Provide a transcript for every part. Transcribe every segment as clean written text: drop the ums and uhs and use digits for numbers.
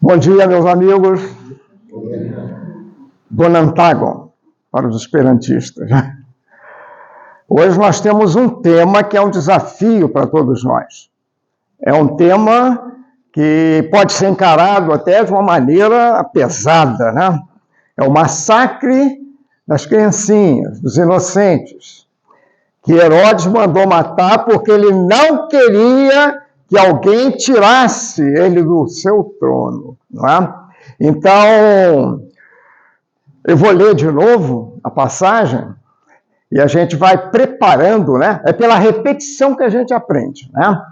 Bom dia, meus amigos. Bonantagon, para os esperantistas. Hoje nós temos um tema que é um desafio para todos nós. É um tema que pode ser encarado até de uma maneira pesada, né? É o massacre das criancinhas, dos inocentes, que Herodes mandou matar porque ele não queria que alguém tirasse ele do seu trono, não é? Então, eu vou ler de novo a passagem e a gente vai preparando, né? É pela repetição que a gente aprende, né?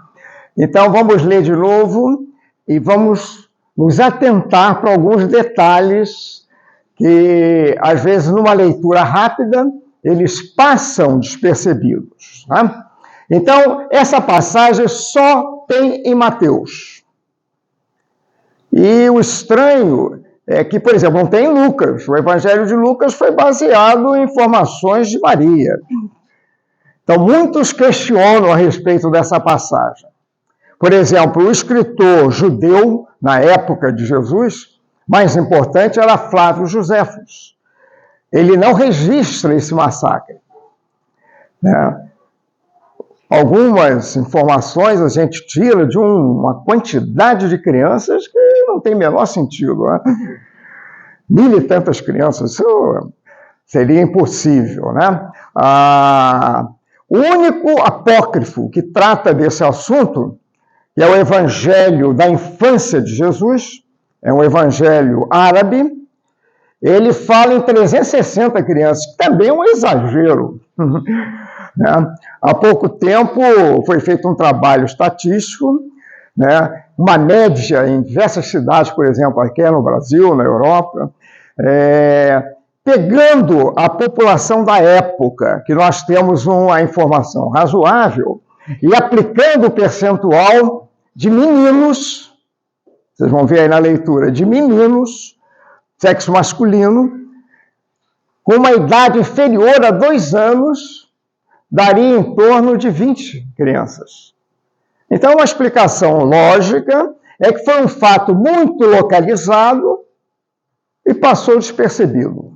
Então, vamos ler de novo e vamos nos atentar para alguns detalhes que, às vezes, numa leitura rápida, eles passam despercebidos, né? Então, essa passagem só tem em Mateus. E o estranho é que, por exemplo, não tem em Lucas. O Evangelho de Lucas foi baseado em informações de Maria. Então, muitos questionam a respeito dessa passagem. Por exemplo, o escritor judeu, na época de Jesus, mais importante era Flávio Joséfos. Ele não registra esse massacre, né? Algumas informações a gente tira de uma quantidade de crianças que não tem menor sentido, né? 1.000 e tantas crianças, isso seria impossível, né? O único apócrifo que trata desse assunto é o Evangelho da infância de Jesus, é um evangelho árabe. Ele fala em 360 crianças, que também é um exagero, né? Há pouco tempo foi feito um trabalho estatístico, né? Uma média em diversas cidades, por exemplo, aqui no Brasil, na Europa, pegando a população da época, que nós temos uma informação razoável, e aplicando o percentual de meninos, vocês vão ver aí na leitura, de meninos, sexo masculino, com uma idade inferior a 2 anos, daria em torno de 20 crianças. Então, uma explicação lógica é que foi um fato muito localizado e passou despercebido.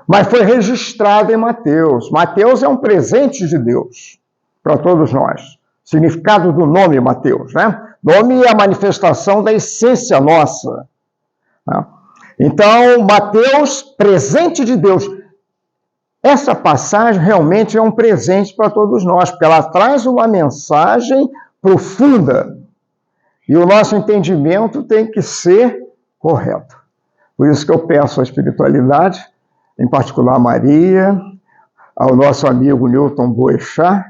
Mas foi registrado em Mateus. Mateus é um presente de Deus para todos nós. Significado do nome Mateus, né? Nome é a manifestação da essência nossa, né? Então, Mateus, presente de Deus. Essa passagem realmente é um presente para todos nós, porque ela traz uma mensagem profunda. E o nosso entendimento tem que ser correto. Por isso que eu peço à espiritualidade, em particular a Maria, ao nosso amigo Newton Boechat,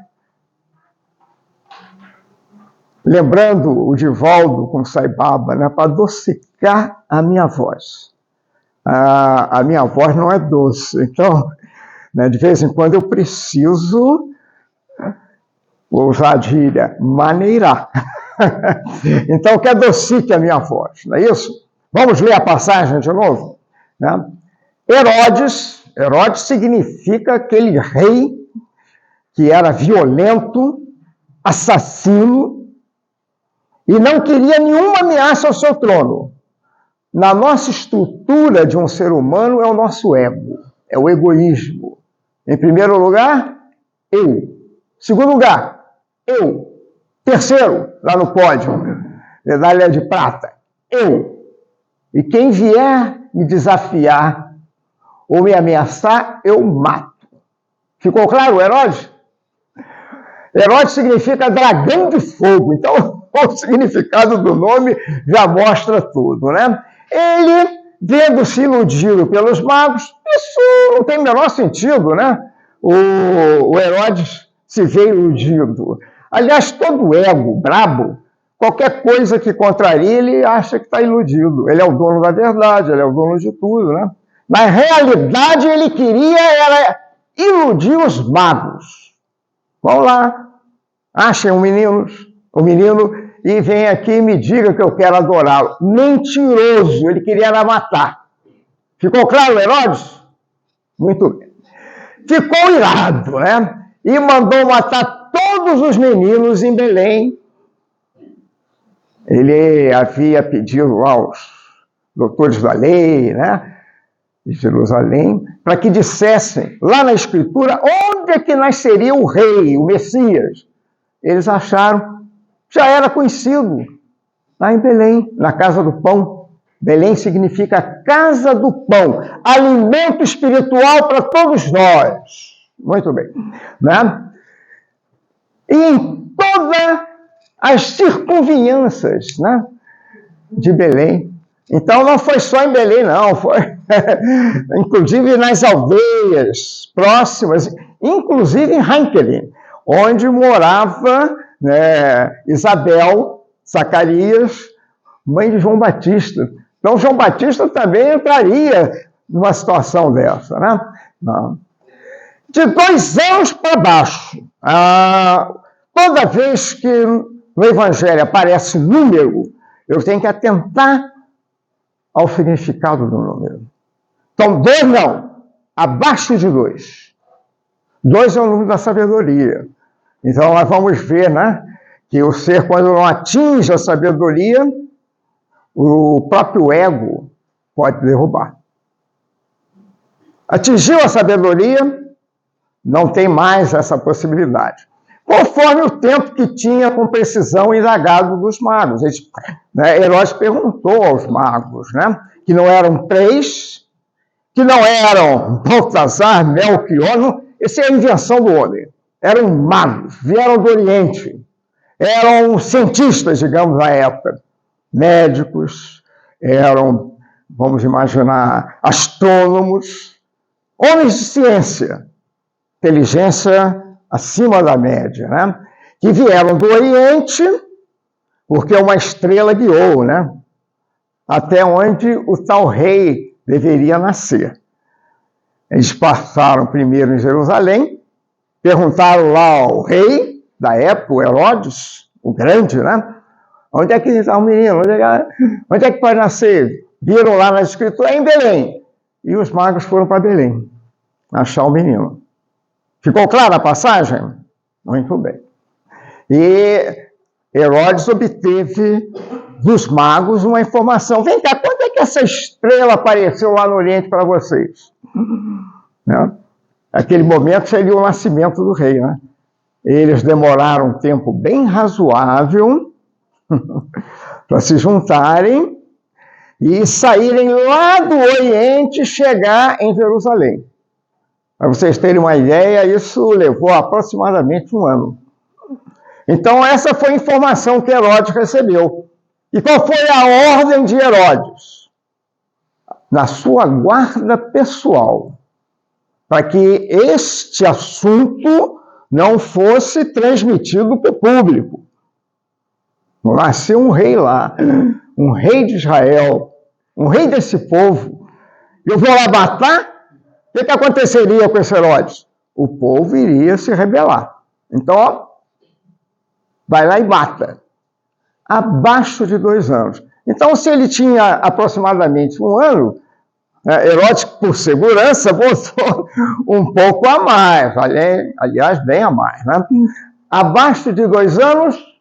lembrando o Divaldo com Saibaba, né, para adocicar a minha voz. A minha voz não é doce, então, né, de vez em quando eu preciso, vou usar a gíria, maneirar. Então, que adocique a minha voz, não é isso? Vamos ler a passagem de novo? Né? Herodes significa aquele rei que era violento, assassino, e não queria nenhuma ameaça ao seu trono. Na nossa estrutura de um ser humano é o nosso ego, é o egoísmo. Em primeiro lugar, eu. Segundo lugar, eu. Terceiro, lá no pódio, medalha de prata, eu. E quem vier me desafiar ou me ameaçar, eu mato. Ficou claro, Herodes? Herodes significa dragão de fogo, então o significado do nome já mostra tudo, né? Ele, vendo-se iludido pelos magos, isso não tem o menor sentido, né? O Herodes se vê iludido. Aliás, todo ego brabo, qualquer coisa que contrarie, ele acha que está iludido. Ele é o dono da verdade, ele é o dono de tudo, né? Na realidade, ele queria era iludir os magos. Vão lá, achem um menino e vem aqui e me diga que eu quero adorá-lo. Mentiroso, ele queria era matar. Ficou claro, Herodes? Muito bem. Ficou irado, né? E mandou matar todos os meninos em Belém, Ele havia pedido aos doutores da lei, né, de Jerusalém, para que dissessem, lá na Escritura, onde é que nasceria o rei, o Messias. Eles acharam, já era conhecido, lá em Belém, na Casa do Pão. Belém significa casa do pão, alimento espiritual para todos nós. Muito bem. Né? E em todas as circunvizinhanças, né, de Belém. Então não foi só em Belém, não, foi inclusive nas aldeias próximas, inclusive em Heinkelin, onde morava, né, Isabel, Zacarias, mãe de João Batista. Então João Batista também entraria numa situação dessa, né? De 2 anos para baixo, toda vez que no Evangelho aparece número, eu tenho que atentar ao significado do número. Então, 2 não, abaixo de 2. 2 é o número da sabedoria. Então, nós vamos ver, né, que o ser, quando não atinge a sabedoria, o próprio ego pode derrubar. Atingiu a sabedoria, não tem mais essa possibilidade. Conforme o tempo que tinha com precisão indagado dos magos. Herodes perguntou aos magos, né, que não eram 3, que não eram Baltazar, Melquior, essa é a invenção do homem. Eram magos, vieram do Oriente, eram cientistas, digamos, na época, médicos, eram, vamos imaginar, astrônomos, homens de ciência, inteligência acima da média, né? Que vieram do Oriente, porque uma estrela guiou, né? Até onde o tal rei deveria nascer. Eles passaram primeiro em Jerusalém, perguntaram lá ao rei da época, o Herodes, o grande, né? Onde é que está o menino? Onde é que pode nascer? Viram lá na Escritura, em Belém. E os magos foram para Belém achar o menino. Ficou clara a passagem? Muito bem. E Herodes obteve dos magos uma informação. Vem cá, quando é que essa estrela apareceu lá no Oriente para vocês? Né? Aquele momento seria o nascimento do rei, né? Eles demoraram um tempo bem razoável para se juntarem e saírem lá do Oriente e chegar em Jerusalém. Para vocês terem uma ideia, isso levou aproximadamente 1 ano. Então, essa foi a informação que Herodes recebeu. E qual foi a ordem de Herodes? Na sua guarda pessoal, para que este assunto não fosse transmitido para o público. Nasceu um rei lá, um rei de Israel, um rei desse povo. Eu vou lá matar? O que aconteceria com esse Herodes? O povo iria se rebelar. Então, ó, vai lá e mata. Abaixo de 2 anos. Então, se ele tinha aproximadamente 1 ano, Herodes, por segurança, botou um pouco a mais. Aliás, bem a mais. Né? Abaixo de 2 anos,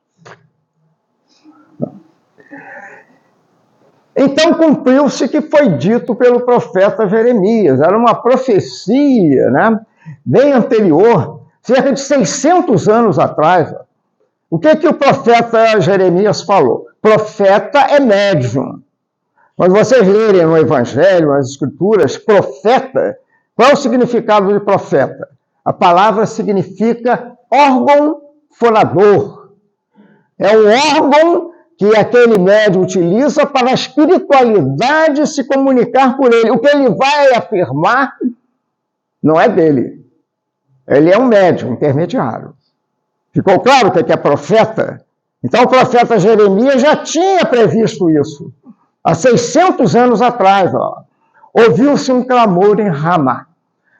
então cumpriu-se o que foi dito pelo profeta Jeremias. Era uma profecia, né, bem anterior, cerca de 600 anos atrás. O que o profeta Jeremias falou? Profeta é médium. Quando vocês lerem no Evangelho, nas Escrituras, profeta, qual é o significado de profeta? A palavra significa órgão fonador. É um órgão que aquele médium utiliza para a espiritualidade se comunicar por ele. O que ele vai afirmar não é dele. Ele é um médium intermediário. Ficou claro o que é profeta? Então o profeta Jeremias já tinha previsto isso. Há 600 anos atrás, ouviu-se um clamor em Ramá.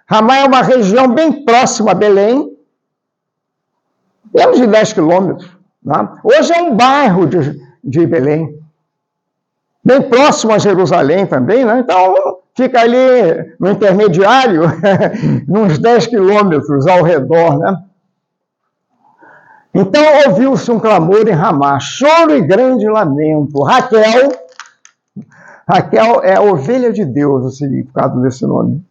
Ramá é uma região bem próxima a Belém, menos de 10 quilômetros. Né? Hoje é um bairro de Belém, bem próximo a Jerusalém também, né? Então fica ali no intermediário, uns 10 quilômetros ao redor, né? Então ouviu-se um clamor em Ramá, choro e grande lamento. Raquel é a ovelha de Deus, o significado desse nome.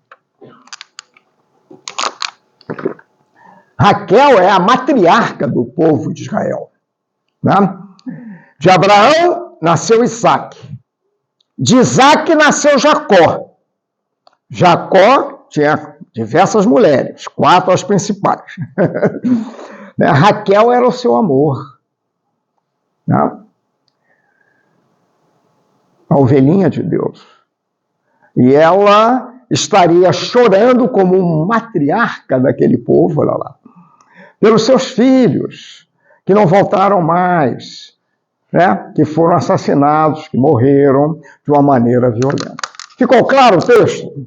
Raquel é a matriarca do povo de Israel. Né? De Abraão nasceu Isaac. De Isaac nasceu Jacó. Jacó tinha diversas mulheres, 4 as principais. Raquel era o seu amor. Né? A ovelhinha de Deus. E ela estaria chorando como matriarca daquele povo, olha lá, pelos seus filhos, que não voltaram mais, né? Que foram assassinados, que morreram de uma maneira violenta. Ficou claro o texto?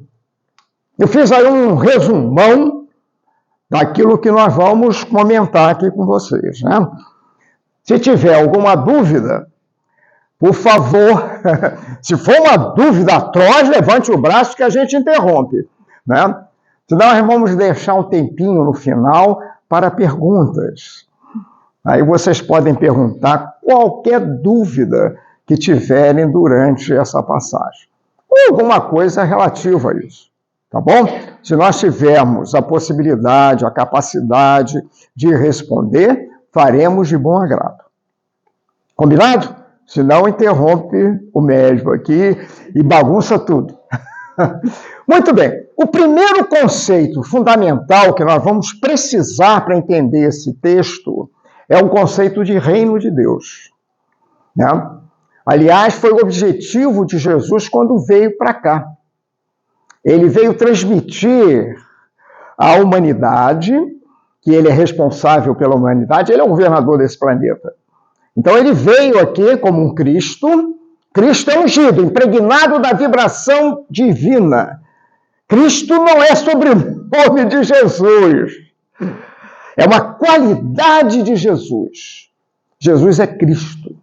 Eu fiz aí um resumão daquilo que nós vamos comentar aqui com vocês, né? Se tiver alguma dúvida, por favor, se for uma dúvida atroz, levante o braço que a gente interrompe, né? Senão nós vamos deixar um tempinho no final para perguntas. Aí vocês podem perguntar qualquer dúvida que tiverem durante essa passagem. Ou alguma coisa relativa a isso, tá bom? Se nós tivermos a possibilidade, a capacidade de responder, faremos de bom agrado. Combinado? Senão interrompe o médico aqui e bagunça tudo. Muito bem. O primeiro conceito fundamental que nós vamos precisar para entender esse texto é o conceito de reino de Deus. Né? Aliás, foi o objetivo de Jesus quando veio para cá. Ele veio transmitir à humanidade, que ele é responsável pela humanidade, ele é o governador desse planeta. Então ele veio aqui como um Cristo é ungido, impregnado da vibração divina. Cristo não é sobrenome de Jesus. É uma qualidade de Jesus. Jesus é Cristo.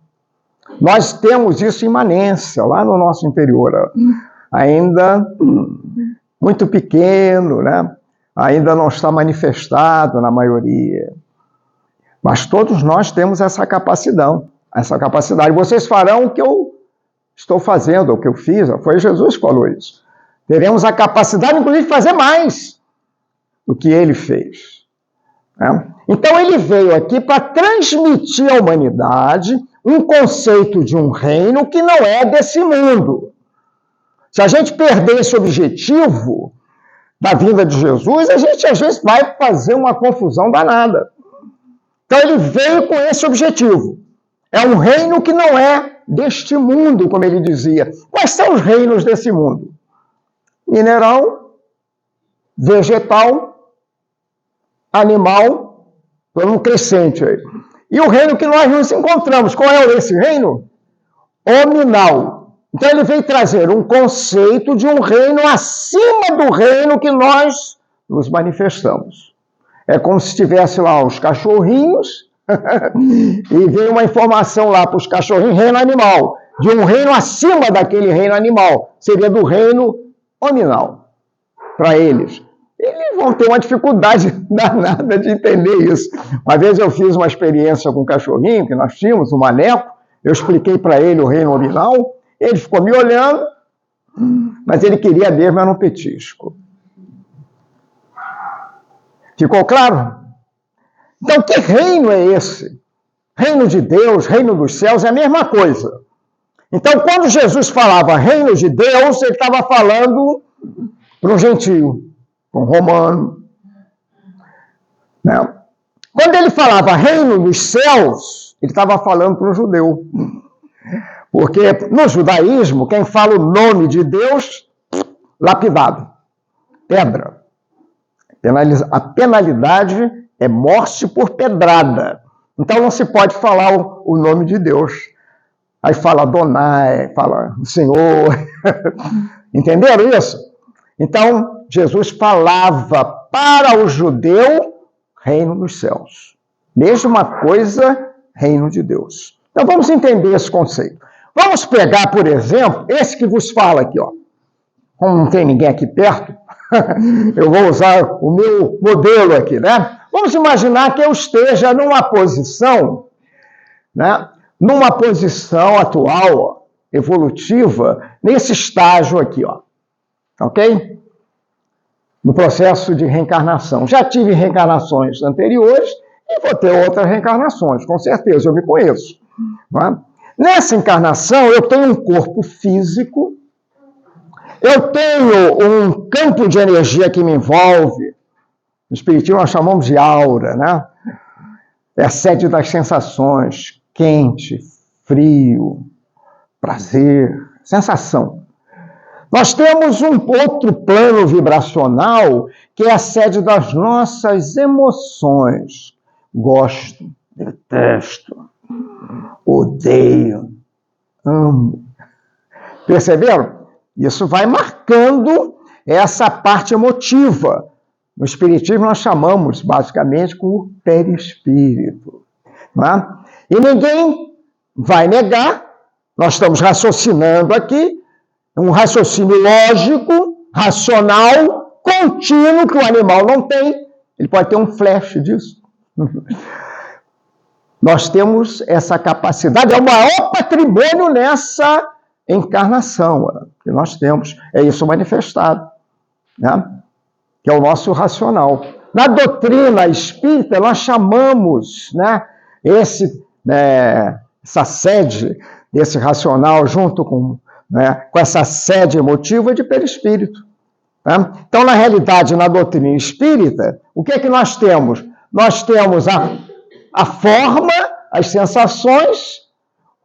Nós temos isso em imanência, lá no nosso interior. Ainda muito pequeno, né? Ainda não está manifestado na maioria. Mas todos nós temos essa capacidade. Vocês farão o que eu estou fazendo, o que eu fiz. Foi Jesus que falou isso. Teremos a capacidade, inclusive, de fazer mais do que ele fez. Né? Então, ele veio aqui para transmitir à humanidade um conceito de um reino que não é desse mundo. Se a gente perder esse objetivo da vinda de Jesus, a gente, às vezes, vai fazer uma confusão danada. Então, ele veio com esse objetivo. É um reino que não é deste mundo, como ele dizia. Quais são os reinos desse mundo? Mineral, vegetal, animal, todo um crescente aí. E o reino que nós nos encontramos, qual é esse reino? Hominal. Então ele veio trazer um conceito de um reino acima do reino que nós nos manifestamos. É como se tivesse lá os cachorrinhos e veio uma informação lá para os cachorrinhos, reino animal, de um reino acima daquele reino animal, seria do reino hominal, para eles. Eles vão ter uma dificuldade danada de entender isso. Uma vez eu fiz uma experiência com um cachorrinho, que nós tínhamos, um maneco, eu expliquei para ele o reino hominal, ele ficou me olhando, mas ele queria mesmo era um petisco. Ficou claro? Então, que reino é esse? Reino de Deus, reino dos céus, é a mesma coisa. Então, quando Jesus falava reino de Deus, ele estava falando para um gentio, para um romano. Né? Quando ele falava reino dos céus, ele estava falando para um judeu. Porque no judaísmo, quem fala o nome de Deus, lapidado, pedra. A penalidade é morte por pedrada. Então não se pode falar o nome de Deus. Aí fala Adonai, fala Senhor. Entenderam isso? Então, Jesus falava para o judeu reino dos céus. Mesma coisa, reino de Deus. Então vamos entender esse conceito. Vamos pegar, por exemplo, esse que vos fala aqui, ó. Como não tem ninguém aqui perto, eu vou usar o meu modelo aqui, né? Vamos imaginar que eu esteja numa posição, né, numa posição atual, evolutiva, nesse estágio aqui, ó, ok? No processo de reencarnação. Já tive reencarnações anteriores e vou ter outras reencarnações, com certeza, eu me conheço. Não é? Nessa encarnação, eu tenho um corpo físico, eu tenho um campo de energia que me envolve. No espiritismo nós chamamos de aura, né? É a sede das sensações, quente, frio, prazer, sensação. Nós temos um outro plano vibracional que é a sede das nossas emoções. Gosto, detesto, odeio, amo. Perceberam? Isso vai marcando essa parte emotiva. No espiritismo nós chamamos basicamente como perispírito. Não é? E ninguém vai negar, nós estamos raciocinando aqui, um raciocínio lógico, racional, contínuo, que o animal não tem. Ele pode ter um flash disso. Nós temos essa capacidade, é o maior patrimônio nessa encarnação que nós temos. É isso manifestado, né? Que é o nosso racional. Na doutrina espírita, nós chamamos, né, essa sede desse racional junto com essa sede emotiva de perispírito. Tá? Então, na realidade, na doutrina espírita, o que é que nós temos? Nós temos a forma, as sensações,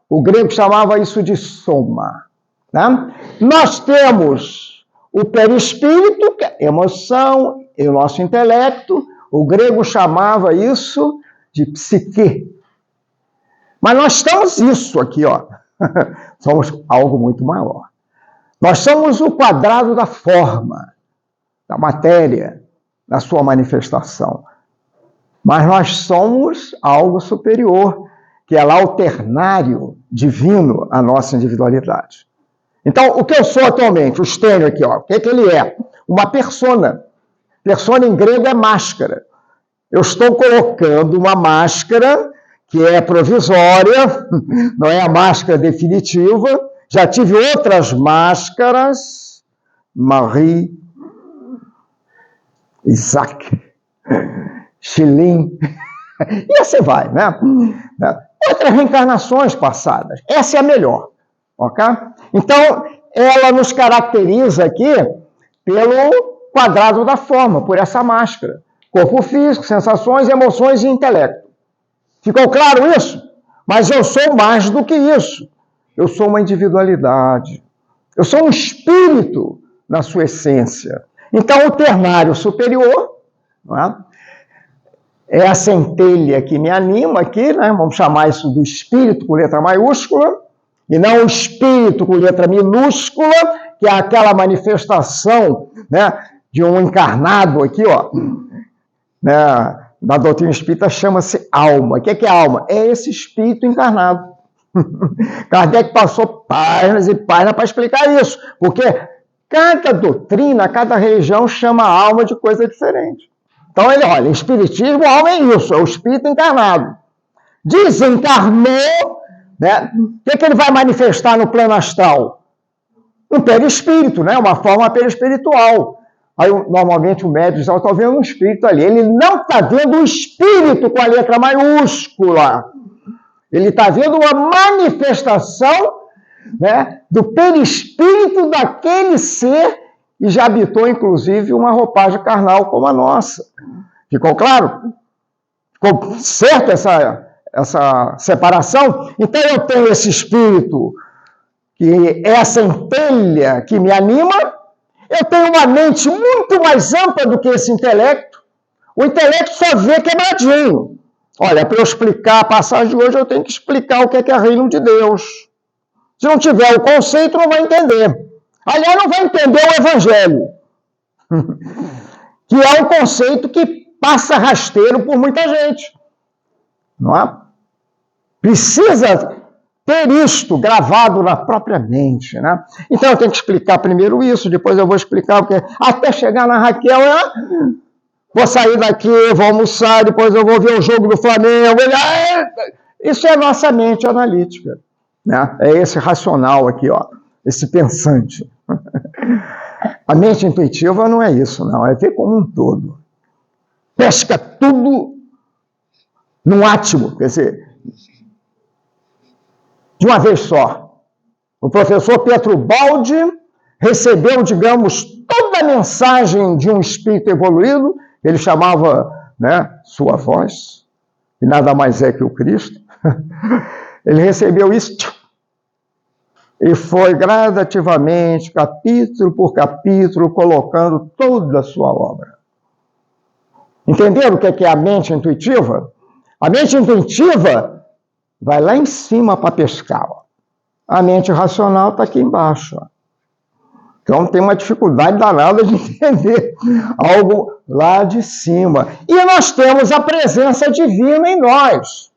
o grego chamava isso de soma. Tá? Nós temos o perispírito, que é emoção, e o nosso intelecto, o grego chamava isso de psique. Mas nós estamos isso aqui, ó. Somos algo muito maior. Nós somos o quadrado da forma, da matéria, da sua manifestação. Mas nós somos algo superior, que é lá o ternário divino à nossa individualidade. Então, o que eu sou atualmente, o estênio aqui, ó, o que é que ele é? Uma persona. Persona em grego é máscara. Eu estou colocando uma máscara que é provisória, não é a máscara definitiva. Já tive outras máscaras, Marie, Isaac, Xilin, e assim vai, né? Outras reencarnações passadas. Essa é a melhor, ok? Então, ela nos caracteriza aqui pelo quadrado da forma, por essa máscara. Corpo físico, sensações, emoções e intelecto. Ficou claro isso? Mas eu sou mais do que isso. Eu sou uma individualidade. Eu sou um espírito na sua essência. Então, o ternário superior, não é? É a centelha que me anima aqui, né? Vamos chamar isso do espírito com letra maiúscula, e não o espírito com letra minúscula, que é aquela manifestação, né, de um encarnado aqui, ó, né? Na doutrina espírita chama-se alma. O que é alma? É esse espírito encarnado. Kardec passou páginas e páginas para explicar isso, porque cada doutrina, cada religião chama a alma de coisa diferente. Então, ele, olha, espiritismo, a alma é isso, é o espírito encarnado. Desencarnou, né? O que ele vai manifestar no plano astral? Um perispírito, né? Uma forma perispiritual. Aí, normalmente, o médium diz, eu estou vendo um espírito ali. Ele não está vendo o espírito com a letra maiúscula. Ele está vendo uma manifestação, né, do perispírito daquele ser e já habitou, inclusive, uma roupagem carnal como a nossa. Ficou claro? Ficou certo essa separação? Então, eu tenho esse espírito, que é a centelha que me anima. Eu tenho uma mente muito mais ampla do que esse intelecto. O intelecto só vê quebradinho. Olha, para eu explicar a passagem de hoje, eu tenho que explicar o que é reino de Deus. Se não tiver o conceito, não vai entender. Aliás, não vai entender o evangelho, que é um conceito que passa rasteiro por muita gente. Não é? Precisa ter isto gravado na própria mente, né? Então, eu tenho que explicar primeiro isso, depois eu vou explicar o que é. Até chegar na Raquel, vou sair daqui, vou almoçar, depois eu vou ver o jogo do Flamengo. Isso é a nossa mente analítica, né? É esse racional aqui, ó, esse pensante. A mente intuitiva não é isso, não, é ver como um todo. Pesca tudo num átimo, quer dizer, de uma vez só. O professor Pietro Baldi recebeu, digamos, toda a mensagem de um espírito evoluído, ele chamava, né, sua voz, que nada mais é que o Cristo. Ele recebeu isso e foi gradativamente, capítulo por capítulo, colocando toda a sua obra. Entenderam o que é a mente intuitiva? A mente intuitiva vai lá em cima para pescar. A mente racional está aqui embaixo. Então tem uma dificuldade danada de entender algo lá de cima. E nós temos a presença divina em nós.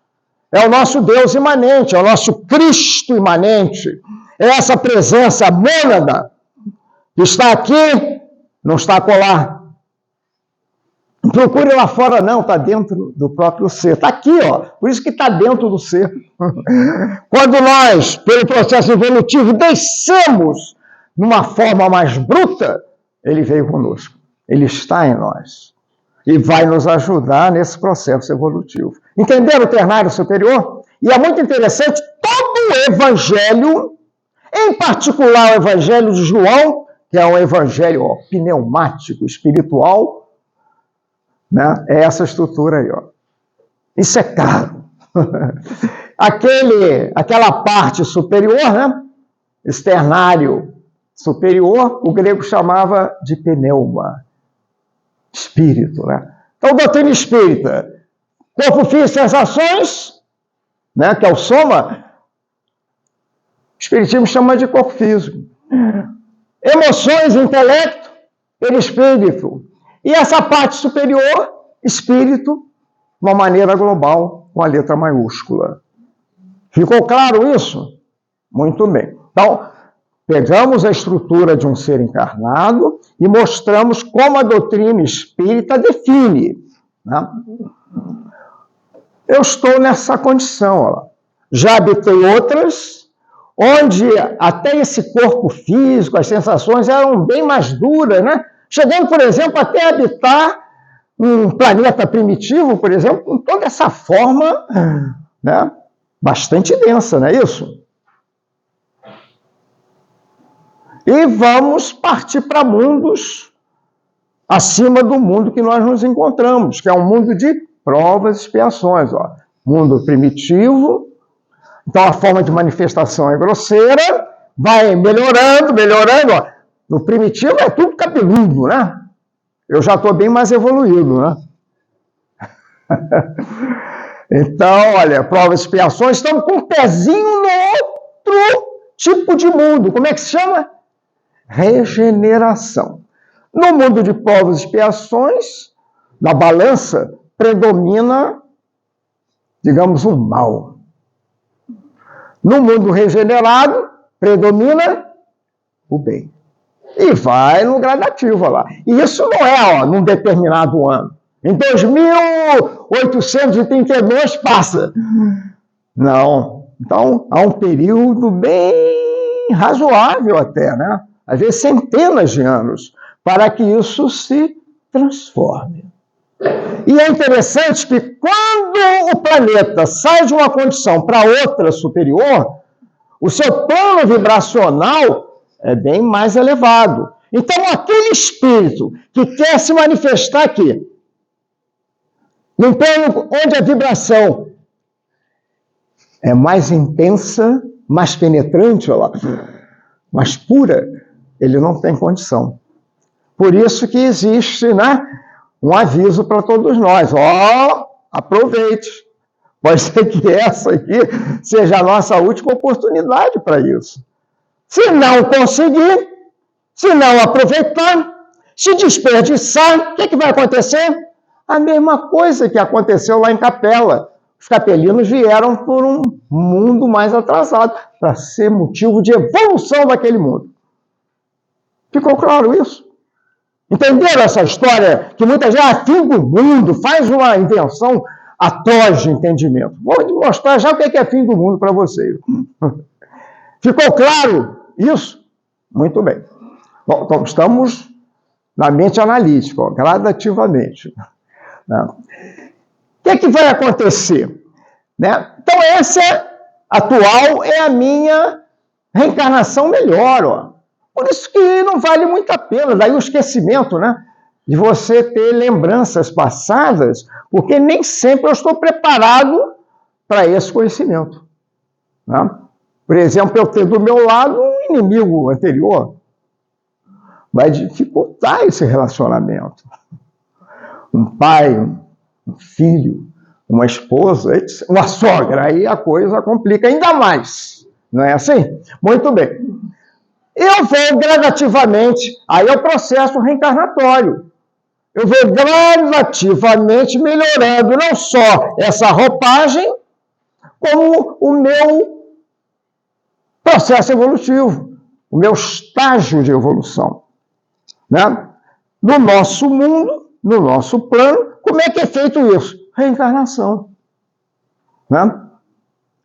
É o nosso Deus imanente, é o nosso Cristo imanente. É essa presença mônada que está aqui, não está acolá. Não procure lá fora, não, está dentro do próprio ser. Está aqui, ó. Por isso que está dentro do ser. Quando nós, pelo processo evolutivo, descemos numa forma mais bruta, ele veio conosco. Ele está em nós. E vai nos ajudar nesse processo evolutivo. Entenderam o ternário superior? E é muito interessante, todo o evangelho, em particular o evangelho de João, que é um evangelho pneumático, espiritual, né? É essa estrutura aí, ó. Isso é caro. Aquela parte superior, né? Externário superior, o grego chamava de pneuma, espírito, né? Então, doutrina espírita, corpo físico e sensações, né? Que é o soma, o espiritismo chama de corpo físico. Emoções, intelecto, perispírito. E essa parte superior, espírito, de uma maneira global, com a letra maiúscula. Ficou claro isso? Muito bem. Então, pegamos a estrutura de um ser encarnado e mostramos como a doutrina espírita define. Né? Eu estou nessa condição. Ó. Já habitei outras, onde até esse corpo físico, as sensações eram bem mais duras, né? Chegando, por exemplo, até habitar um planeta primitivo, por exemplo, com toda essa forma, né, bastante densa, não é isso? E vamos partir para mundos acima do mundo que nós nos encontramos, que é um mundo de provas e expiações. Ó. Mundo primitivo, então a forma de manifestação é grosseira, vai melhorando, melhorando. Ó. No primitivo é tudo cabeludo, né? Eu já estou bem mais evoluído, né? Então, olha, provas e expiações, estamos com um pezinho no outro tipo de mundo. Como é que se chama? Regeneração. No mundo de provas e expiações, na balança, predomina, digamos, o mal. No mundo regenerado, predomina o bem. E vai no gradativo lá. E isso não é, num determinado ano. Em 2832 passa. Não. Então, há um período bem razoável até, né? Às vezes centenas de anos, para que isso se transforme. E é interessante que quando o planeta sai de uma condição para outra superior, o seu plano vibracional é bem mais elevado. Então, aquele espírito que quer se manifestar aqui, num plano onde a vibração é mais intensa, mais penetrante, olha lá, mais pura, ele não tem condição. Por isso que existe, né, um aviso para todos nós. Aproveite. Pode ser que essa aqui seja a nossa última oportunidade para isso. Se não conseguir, se não aproveitar, se desperdiçar, o que vai acontecer? A mesma coisa que aconteceu lá em Capela. Os capelinos vieram por um mundo mais atrasado, para ser motivo de evolução daquele mundo. Ficou claro isso? Entenderam essa história que muita gente, fim do mundo, faz uma invenção atroz de entendimento. Vou mostrar já o que é fim do mundo para vocês. Ficou claro isso? Muito bem. Bom, então estamos na mente analítica, ó, gradativamente. Né? O que vai acontecer? Né? Então, essa atual é a minha reencarnação melhor. Ó. Por isso que não vale muito a pena, daí o esquecimento, né? De você ter lembranças passadas, porque nem sempre eu estou preparado para esse conhecimento. Né? Por exemplo, eu ter do meu lado um inimigo anterior, vai dificultar esse relacionamento. Um pai, um filho, uma esposa, uma sogra, aí a coisa complica ainda mais. Não é assim? Muito bem. Eu vou gradativamente, aí é o processo reencarnatório. Eu vou gradativamente melhorando não só essa roupagem, como o meu processo evolutivo, o meu estágio de evolução. Né? No nosso mundo, no nosso plano, como é que é feito isso? Reencarnação. Né?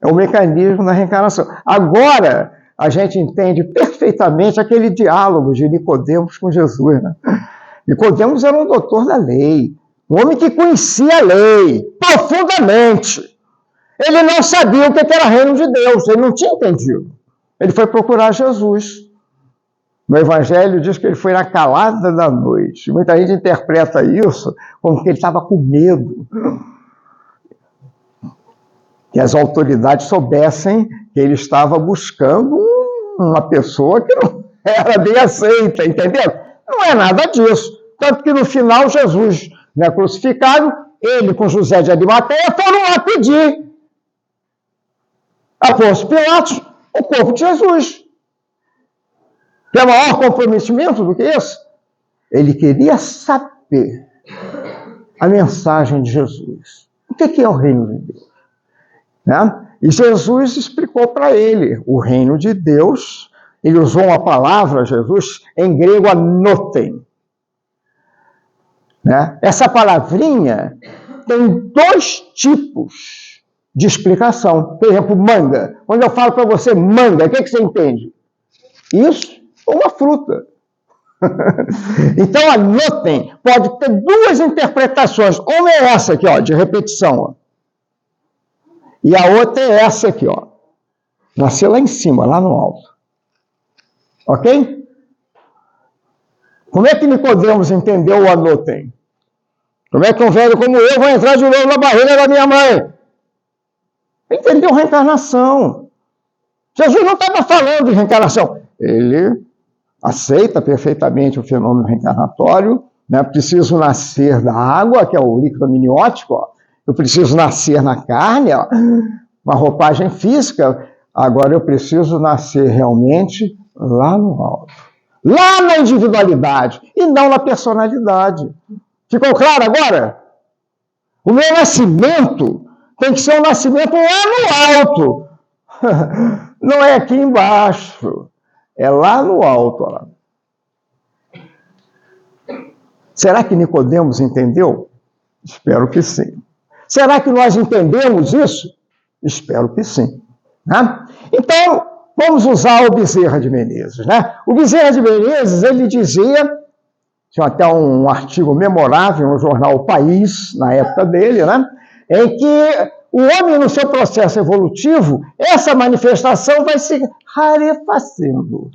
É o mecanismo da reencarnação. Agora, a gente entende perfeitamente aquele diálogo de Nicodemos com Jesus. Né? Nicodemos era um doutor da lei, um homem que conhecia a lei profundamente. Ele não sabia o que era reino de Deus, ele não tinha entendido. Ele foi procurar Jesus. No Evangelho diz que ele foi na calada da noite. Muita gente interpreta isso como que ele estava com medo. Que as autoridades soubessem que ele estava buscando uma pessoa que não era bem aceita, entendeu? Não é nada disso. Tanto que no final Jesus, né, crucificado, ele com José de Arimateia foram lá pedir a Pôncio Pilatos o corpo de Jesus. Quer maior comprometimento do que esse? Ele queria saber a mensagem de Jesus. O que é o reino de Deus? Né? E Jesus explicou para ele o reino de Deus. Ele usou uma palavra, Jesus, em grego, anotem. Né? Essa palavrinha tem dois tipos de explicação. Por exemplo, manga. Quando eu falo para você manga, o que você entende? Isso ou uma fruta. Então, anotem, pode ter duas interpretações. Uma é essa aqui, ó, de repetição. Ó. E a outra é essa aqui, ó. Nasceu lá em cima, lá no alto. Ok? Como é que Nicodemos entendeu o anotem? Como é que um velho como eu vai entrar de novo na barriga da minha mãe? Entendeu reencarnação. Jesus não estava falando de reencarnação. Ele aceita perfeitamente o fenômeno reencarnatório, né? Preciso nascer da água, que é o líquido amniótico, ó. Eu preciso nascer na carne, ó, uma roupagem física, agora eu preciso nascer realmente lá no alto. Lá na individualidade, e não na personalidade. Ficou claro agora? O meu nascimento tem que ser um nascimento lá no alto. Não é aqui embaixo. É lá no alto. Ó. Será que Nicodemos entendeu? Espero que sim. Será que nós entendemos isso? Espero que sim. Né? Então, vamos usar o Bezerra de Menezes. Né? O Bezerra de Menezes, ele dizia, tinha até um artigo memorável no jornal O País, na época dele, né? Em que o homem, no seu processo evolutivo, essa manifestação vai se rarefacendo.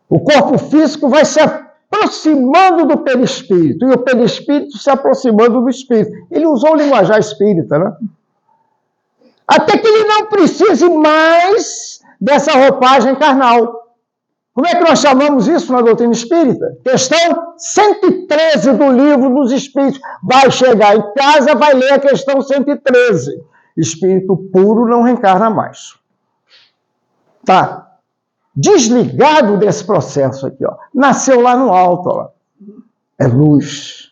O corpo físico vai se aproximando do perispírito, e o perispírito se aproximando do espírito. Ele usou o linguajar espírita, né? Até que ele não precise mais dessa roupagem carnal. Como é que nós chamamos isso na doutrina espírita? Questão 113 do Livro dos Espíritos. Vai chegar em casa, vai ler a questão 113. Espírito puro não reencarna mais. Tá. Desligado desse processo aqui, ó. Nasceu lá no alto, ó. É luz,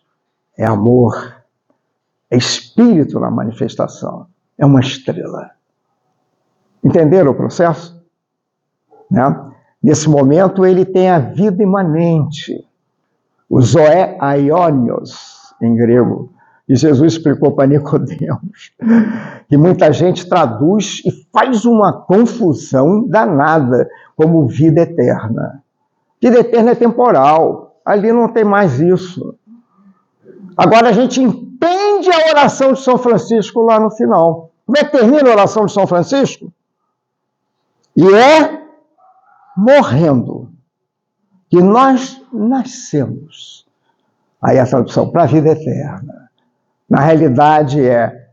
é amor, é espírito na manifestação, é uma estrela. Entenderam o processo? Né? Nesse momento ele tem a vida imanente, o zoé aionios, em grego. E Jesus explicou para Nicodemos que muita gente traduz e faz uma confusão danada como vida eterna. Vida eterna é temporal, ali não tem mais isso. Agora a gente entende a oração de São Francisco lá no final. Como é que termina a oração de São Francisco? E é morrendo que nós nascemos. Aí a tradução, para a vida eterna. Na realidade é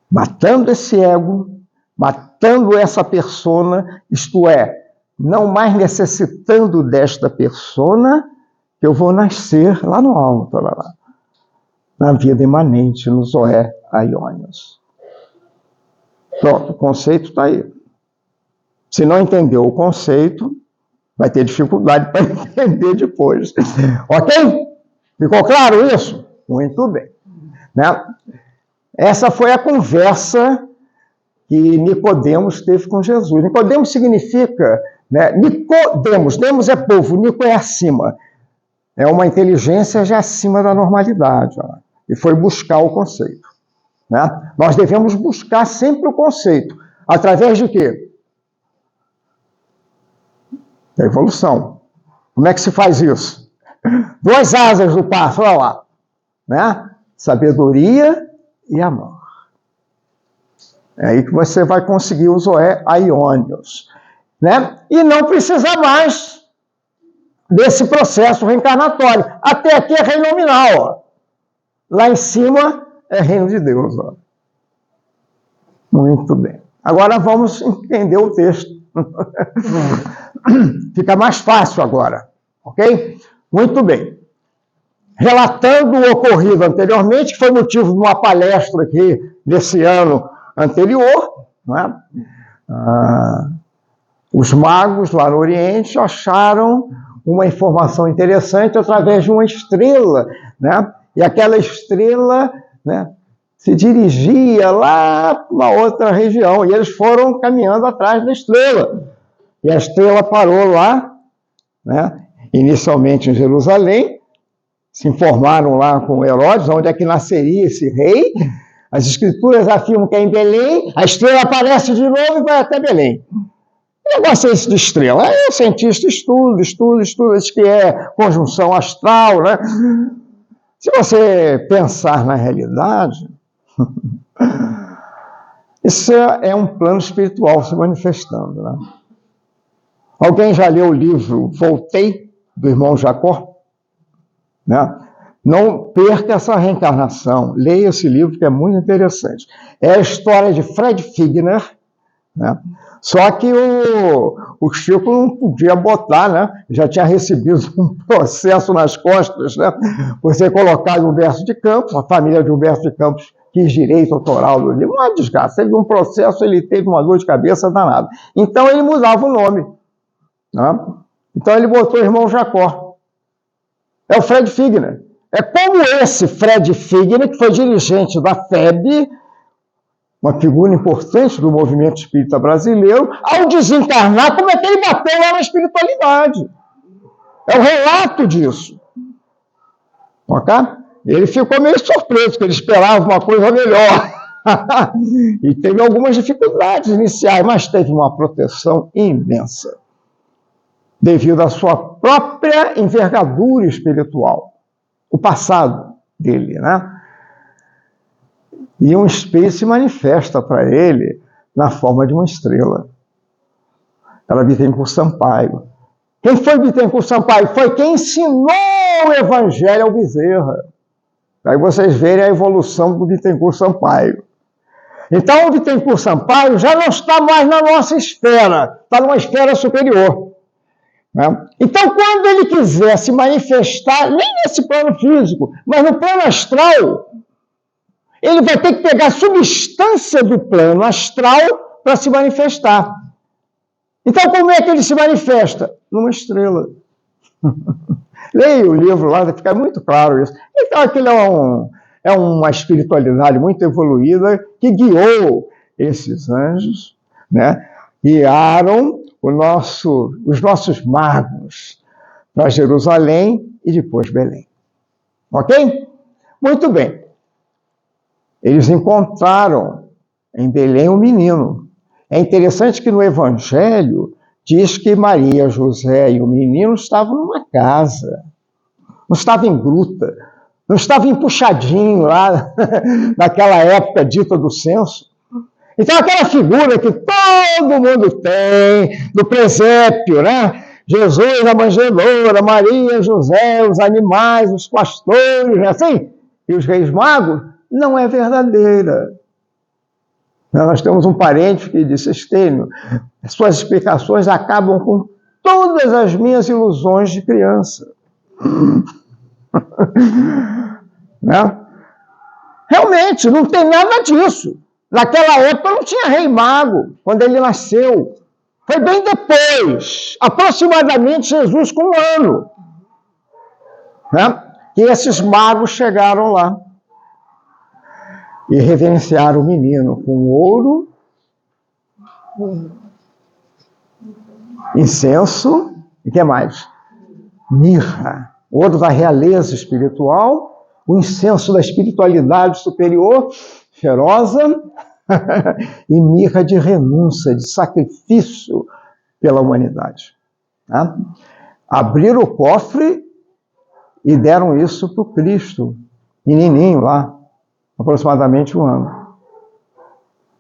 matando esse ego, matando essa persona, isto é, não mais necessitando desta persona, que eu vou nascer lá no alto, lá, na vida imanente, no zoé aionios. Pronto, o conceito está aí. Se não entendeu o conceito, vai ter dificuldade para entender depois. Ok? Ficou claro isso? Muito bem. Né? Essa foi a conversa que Nicodemos teve com Jesus. Nicodemos significa, né? Nicodemos, Demos é povo, Nico é acima. É uma inteligência já acima da normalidade. Ó, e foi buscar o conceito. Né? Nós devemos buscar sempre o conceito. Através de quê? Da evolução. Como é que se faz isso? 2 asas do pássaro, olha lá. Né? Sabedoria e amor. É aí que você vai conseguir o zoé aionios. Né? E não precisa mais desse processo reencarnatório. Até aqui é reino nominal. Ó. Lá em cima é reino de Deus. Ó. Muito bem. Agora vamos entender o texto. Fica mais fácil agora. Ok? Muito bem. Relatando o ocorrido anteriormente, que foi motivo de uma palestra aqui desse ano anterior, né? Os magos lá no Oriente acharam uma informação interessante através de uma estrela, né? E aquela estrela, né, se dirigia lá para uma outra região, e eles foram caminhando atrás da estrela. E a estrela parou lá, né, inicialmente em Jerusalém, se informaram lá com Herodes, onde é que nasceria esse rei. As escrituras afirmam que é em Belém, a estrela aparece de novo e vai até Belém. O negócio é esse de estrela. Aí o cientista estuda, diz que é conjunção astral, né? Se você pensar na realidade, isso é um plano espiritual se manifestando, né? Alguém já leu o livro Voltei, do irmão Jacó? Né? Não perca essa reencarnação. Leia esse livro que é muito interessante. É a história de Fred Figner, né? Só que o Chico não podia botar, né? Já tinha recebido um processo nas costas, né? Por ser colocado em Humberto de Campos, a família de Humberto de Campos quis direito autoral do livro. Uma desgraça. Teve um processo, ele teve uma dor de cabeça danada. Então ele mudava o nome. Né? Então ele botou o irmão Jacó. É o Fred Figner. É como esse Fred Figner, que foi dirigente da FEB, uma figura importante do movimento espírita brasileiro, ao desencarnar, como é que ele bateu lá na espiritualidade. É o relato disso. Ok? Ele ficou meio surpreso, porque ele esperava uma coisa melhor. E teve algumas dificuldades iniciais, mas teve uma proteção imensa, devido à sua própria envergadura espiritual, o passado dele, né? E um espírito se manifesta para ele na forma de uma estrela. Era Bittencourt Sampaio. Quem foi Bittencourt Sampaio? Foi quem ensinou o Evangelho ao Bezerra. Aí vocês verem a evolução do Bittencourt Sampaio. Então o Bittencourt Sampaio já não está mais na nossa esfera, está numa esfera superior. Né? Então, quando ele quiser se manifestar, nem nesse plano físico, mas no plano astral, ele vai ter que pegar a substância do plano astral para se manifestar. Então, como é que ele se manifesta? Numa estrela. Leia o livro lá, vai ficar muito claro isso. Então, aquilo é uma espiritualidade muito evoluída que guiou esses anjos, né? Guiaram os nossos magos para Jerusalém e depois Belém. Ok? Muito bem. Eles encontraram em Belém um menino. É interessante que no Evangelho diz que Maria, José e o menino estavam numa casa. Não estava em gruta. Não estava empuxadinho lá naquela época dita do censo. Então aquela figura que todo mundo tem, do presépio, né? Jesus, a manjedoura, Maria, José, os animais, os pastores, né? Assim, e os reis magos, não é verdadeira. Nós temos um parente que disse, Estênio, suas explicações acabam com todas as minhas ilusões de criança. Né? Realmente, não tem nada disso. Naquela época não tinha rei mago, quando ele nasceu. Foi bem depois, aproximadamente Jesus com 1 ano, né? Que esses magos chegaram lá e reverenciaram o menino com ouro, incenso e o que mais? Mirra. Ouro da realeza espiritual, o incenso da espiritualidade superior, cheirosa, e mirra de renúncia, de sacrifício pela humanidade. Tá? Abriram o cofre e deram isso para o Cristo, menininho lá, aproximadamente 1 ano.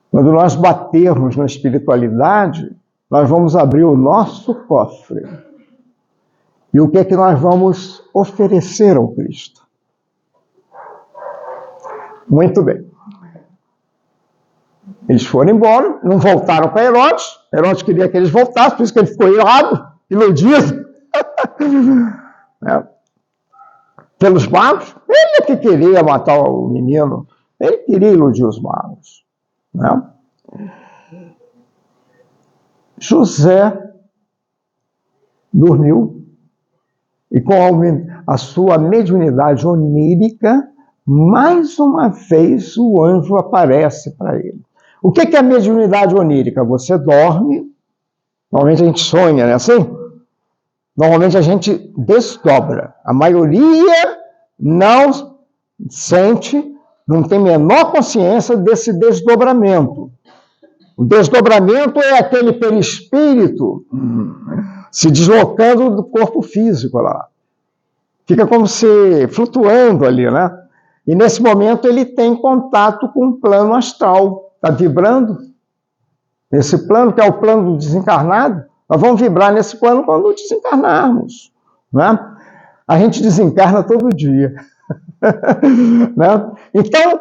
Quando nós batermos na espiritualidade, nós vamos abrir o nosso cofre. E o que é que nós vamos oferecer ao Cristo? Muito bem. Eles foram embora, não voltaram para Herodes. Herodes queria que eles voltassem, por isso que ele ficou irado, iludido. Pelos magos. Ele é que queria matar o menino. Ele queria iludir os magos. Né? José dormiu e com a sua mediunidade onírica, mais uma vez o anjo aparece para ele. O que é a mediunidade onírica? Você dorme, normalmente a gente sonha, não é assim? Normalmente a gente desdobra. A maioria não sente, não tem menor consciência desse desdobramento. O desdobramento é aquele perispírito se deslocando do corpo físico lá. Fica como se flutuando ali, né? E nesse momento ele tem contato com o plano astral. Está vibrando. Esse plano, que é o plano do desencarnado, nós vamos vibrar nesse plano quando desencarnarmos. Né? A gente desencarna todo dia. Né? Então,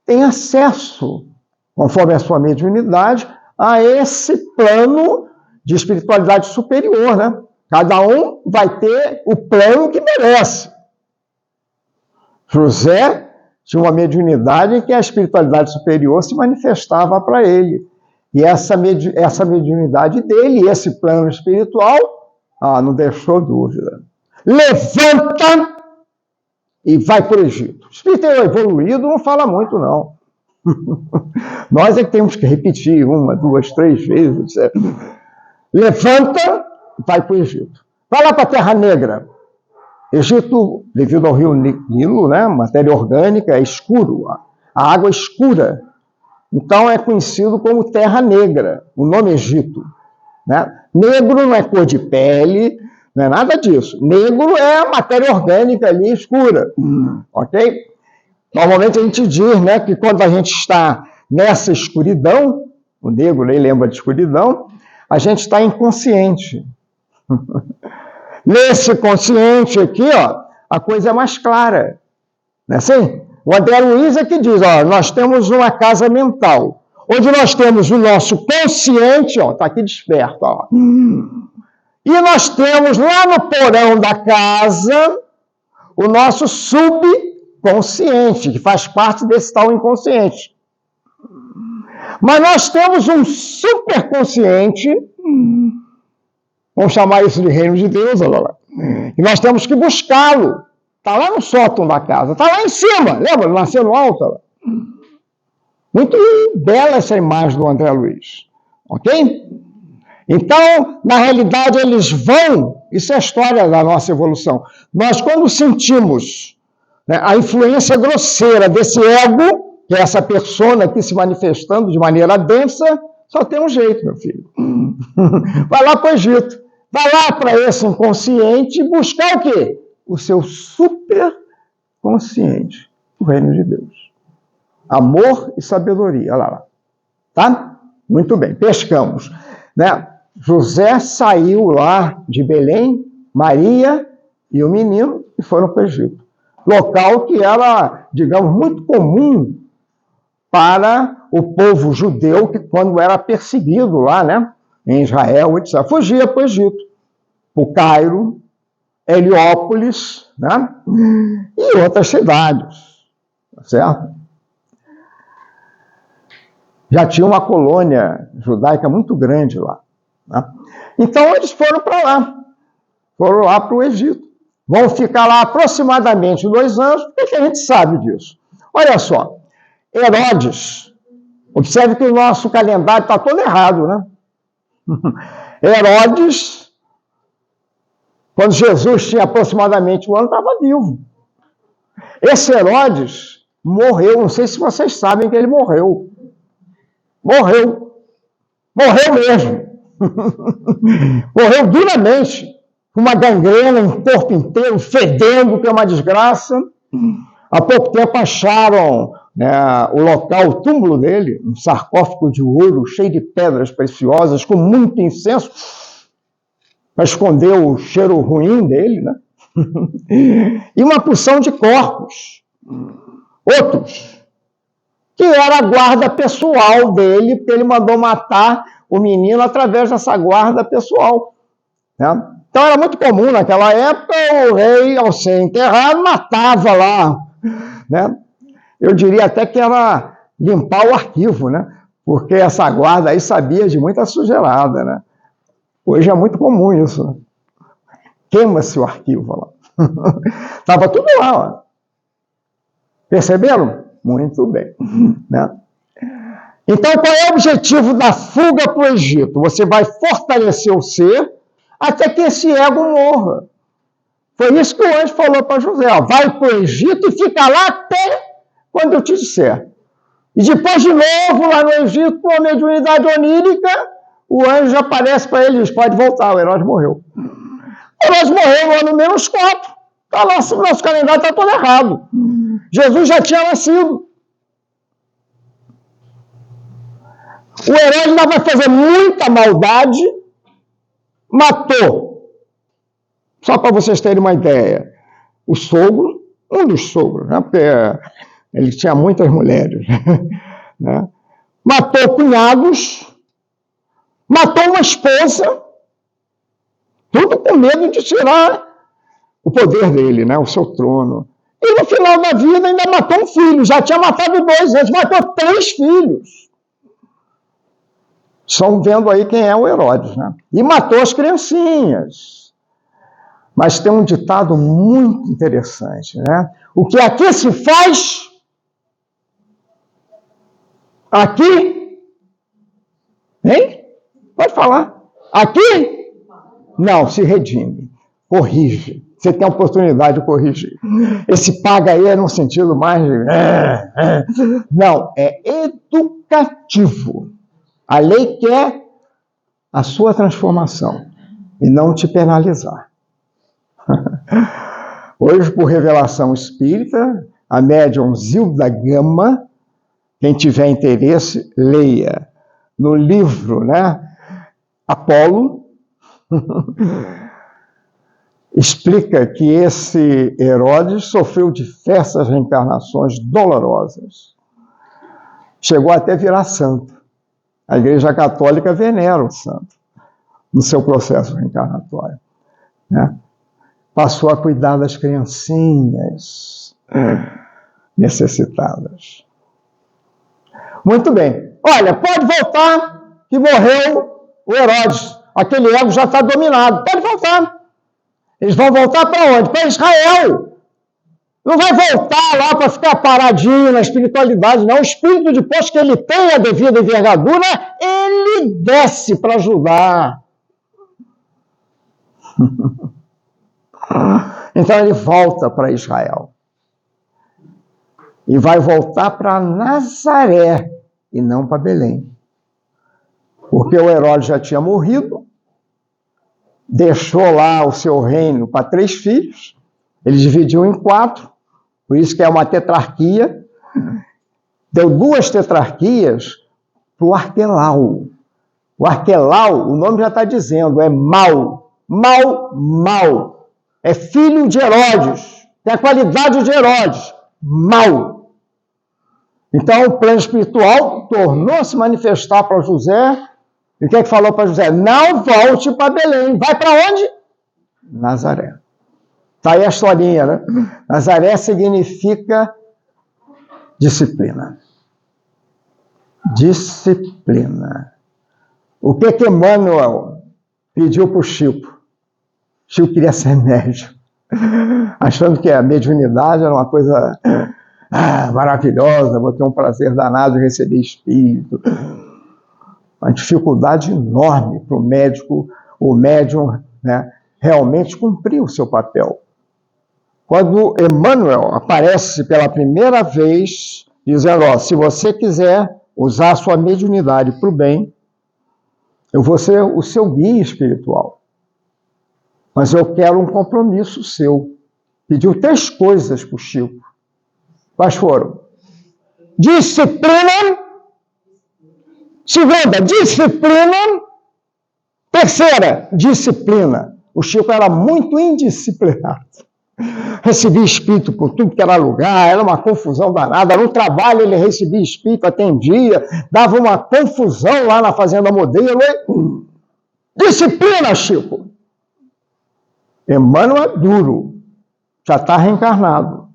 tem acesso, conforme a sua mediunidade, a esse plano de espiritualidade superior. Né? Cada um vai ter o plano que merece. José tinha uma mediunidade em que a espiritualidade superior se manifestava para ele. E essa mediunidade dele, esse plano espiritual, não deixou dúvida. Levanta e vai para o Egito. O espírito evoluído não fala muito, não. Nós é que temos que repetir 1, 2, 3 vezes. Levanta e vai para o Egito. Vai lá para a Terra Negra. Egito, devido ao rio Nilo, né, matéria orgânica, é escuro, a água é escura. Então é conhecido como Terra Negra, o nome Egito. Né? Negro não é cor de pele, não é nada disso. Negro é a matéria orgânica ali escura. Ok? Normalmente a gente diz, né, que quando a gente está nessa escuridão, o negro aí lembra de escuridão, a gente está inconsciente. Nesse consciente aqui, ó, a coisa é mais clara. Não é assim? O André Luiz é que diz, ó, nós temos uma casa mental, onde nós temos o nosso consciente, ó, está aqui desperto, ó. E nós temos lá no porão da casa o nosso subconsciente, que faz parte desse tal inconsciente. Mas nós temos um superconsciente, vamos chamar isso de reino de Deus, olha lá. E nós temos que buscá-lo. Está lá no sótão da casa, está lá em cima, lembra? Nasceu no alto. Olha. Muito bela essa imagem do André Luiz. Ok? Então, na realidade, eles vão, isso é a história da nossa evolução. Nós, quando sentimos, né, a influência grosseira desse ego, que é essa persona aqui se manifestando de maneira densa, só tem um jeito, meu filho. Vai lá para o Egito. Vai lá para esse inconsciente buscar o quê? O seu superconsciente, o reino de Deus. Amor e sabedoria. Olha lá. Tá? Muito bem, pescamos. Né? José saiu lá de Belém, Maria e o menino, e foram para o Egito. Local que era, digamos, muito comum para o povo judeu, que quando era perseguido lá, né, em Israel, etc., fugia para o Egito, para o Cairo, Heliópolis, né, e outras cidades, certo? Já tinha uma colônia judaica muito grande lá. Né? Então, eles foram lá para o Egito. Vão ficar lá aproximadamente 2 anos. Por que a gente sabe disso? Olha só, Herodes, observe que o nosso calendário está todo errado, né? Herodes, quando Jesus tinha aproximadamente 1 ano, estava vivo. Esse Herodes morreu, não sei se vocês sabem que ele morreu. Morreu mesmo. Morreu duramente, com uma gangrena no corpo inteiro, fedendo, que é uma desgraça. Há pouco tempo acharam, né, o local, o túmulo dele, um sarcófago de ouro cheio de pedras preciosas, com muito incenso, para esconder o cheiro ruim dele, né? E uma porção de corpos, outros, que era a guarda pessoal dele, porque ele mandou matar o menino através dessa guarda pessoal. Né? Então era muito comum naquela época, o rei, ao ser enterrado, matava lá. Né? Eu diria até que era limpar o arquivo, né? Porque essa guarda aí sabia de muita sujeirada. Né? Hoje é muito comum isso. Queima-se o arquivo lá. Estava tudo lá. Ó. Perceberam? Muito bem. Né? Então, qual é o objetivo da fuga para o Egito? Você vai fortalecer o ser até que esse ego morra. Foi isso que o anjo falou para José. Ó, vai para o Egito e fica lá até quando eu te disser. E depois, de novo, lá no Egito, com a mediunidade onírica, o anjo aparece para ele e diz, pode voltar, o Herodes morreu. O Herodes morreu no ano menos 4. Está lá, nosso calendário está todo errado. Jesus já tinha nascido. O Herodes ainda vai fazer muita maldade, matou. Só para vocês terem uma ideia, o sogro, um dos sogros, né? Porque ele tinha muitas mulheres, né? Matou cunhados, matou uma esposa, tudo com medo de tirar o poder dele, né? O seu trono. E no final da vida ainda matou um filho, já tinha matado 2 antes, matou 3 filhos. Estão vendo aí quem é o Herodes, né? E matou as criancinhas. Mas tem um ditado muito interessante, né? O que aqui se faz, aqui, hein? Pode falar. Aqui, não, se redime, corrige. Você tem a oportunidade de corrigir. Esse paga aí é no sentido mais de... Não, é educativo. A lei quer a sua transformação e não te penalizar. Hoje, por revelação espírita, a médium Zilda Gama, quem tiver interesse, leia. No livro, né, Apolo, explica que esse Herodes sofreu diversas reencarnações dolorosas. Chegou até virar santo. A Igreja Católica venera o santo no seu processo reencarnatório. Né? Passou a cuidar das criancinhas necessitadas. Muito bem. Olha, pode voltar que morreu o Herodes. Aquele ego já está dominado. Pode voltar. Eles vão voltar para onde? Para Israel. Não vai voltar lá para ficar paradinho na espiritualidade, não. O espírito, depois que ele tem a devida envergadura, ele desce para ajudar. Então ele volta para Israel. E vai voltar para Nazaré e não para Belém. Porque o Herodes já tinha morrido, deixou lá o seu reino para 3 filhos, ele dividiu em 4, por isso que é uma tetrarquia. Deu 2 tetrarquias para o Arquelau. O Arquelau, o nome já está dizendo, é mau. Mau. É filho de Herodes. Tem a qualidade de Herodes. Mau. Então, o plano espiritual tornou-se manifestar para José. E o que é que falou para José? Não volte para Belém. Vai para onde? Nazaré. Está aí a historinha, né? Nazaré significa disciplina. Disciplina. O que Emmanuel pediu para o Chico? Chico queria ser médium, achando que a mediunidade era uma coisa maravilhosa, vou ter um prazer danado de receber espírito. Uma dificuldade enorme para o médico, o médium, né, realmente cumprir o seu papel. Quando Emmanuel aparece pela primeira vez, dizendo, se você quiser usar a sua mediunidade para o bem, eu vou ser o seu guia espiritual. Mas eu quero um compromisso seu. Pediu 3 coisas para o Chico. Quais foram? Disciplina. Segunda, disciplina. Terceira, disciplina. O Chico era muito indisciplinado. Recebia espírito por tudo que era lugar, era uma confusão danada. No trabalho ele recebia espírito, atendia, dava uma confusão lá na Fazenda Modelo. Disciplina, Chico. Emmanuel é duro, já está reencarnado.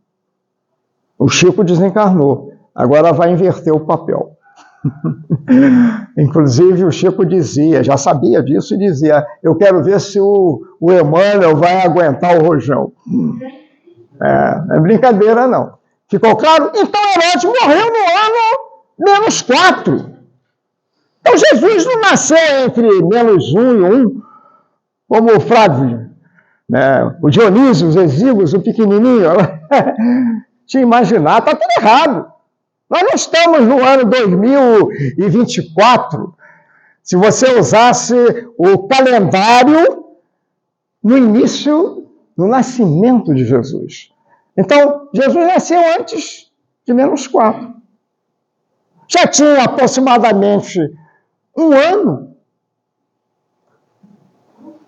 O Chico desencarnou, agora vai inverter o papel. Inclusive o Chico dizia, já sabia disso, e dizia, eu quero ver se o Emmanuel vai aguentar o rojão. Não é brincadeira não. Ficou claro? Então Herodes morreu no ano -4. Então Jesus não nasceu entre -1 e 1, como o Flávio, né? O Dionísio, os exíguos, o pequenininho. Tinha imaginado, está tudo errado. Nós não estamos no ano 2024. Se você usasse o calendário no início, no nascimento de Jesus. Então, Jesus nasceu antes de -4. Já tinha aproximadamente 1 ano.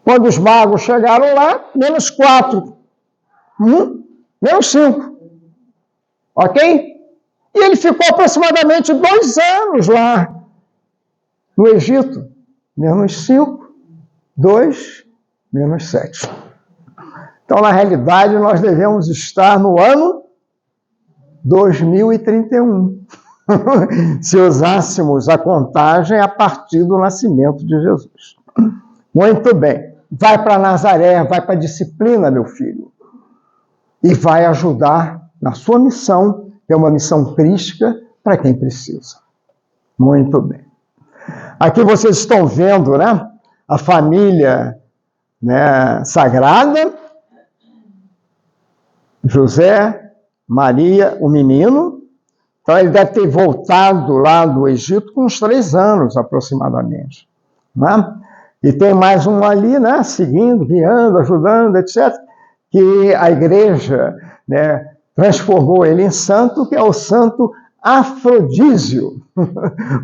Quando os magos chegaram lá, -4. -5. Ok? E ele ficou aproximadamente 2 anos lá no Egito. -5, 2, -7. Então, na realidade, nós devemos estar no ano 2031. Se usássemos a contagem a partir do nascimento de Jesus. Muito bem. Vai para Nazaré, vai para a disciplina, meu filho. E vai ajudar na sua missão, que é uma missão crística para quem precisa. Muito bem. Aqui vocês estão vendo, né? A família, né, sagrada. José, Maria, o menino. Então ele deve ter voltado lá do Egito com uns 3 anos aproximadamente. Né? E tem mais um ali, né, seguindo, guiando, ajudando, etc., que a igreja, né, transformou ele em santo, que é o santo Afrodísio,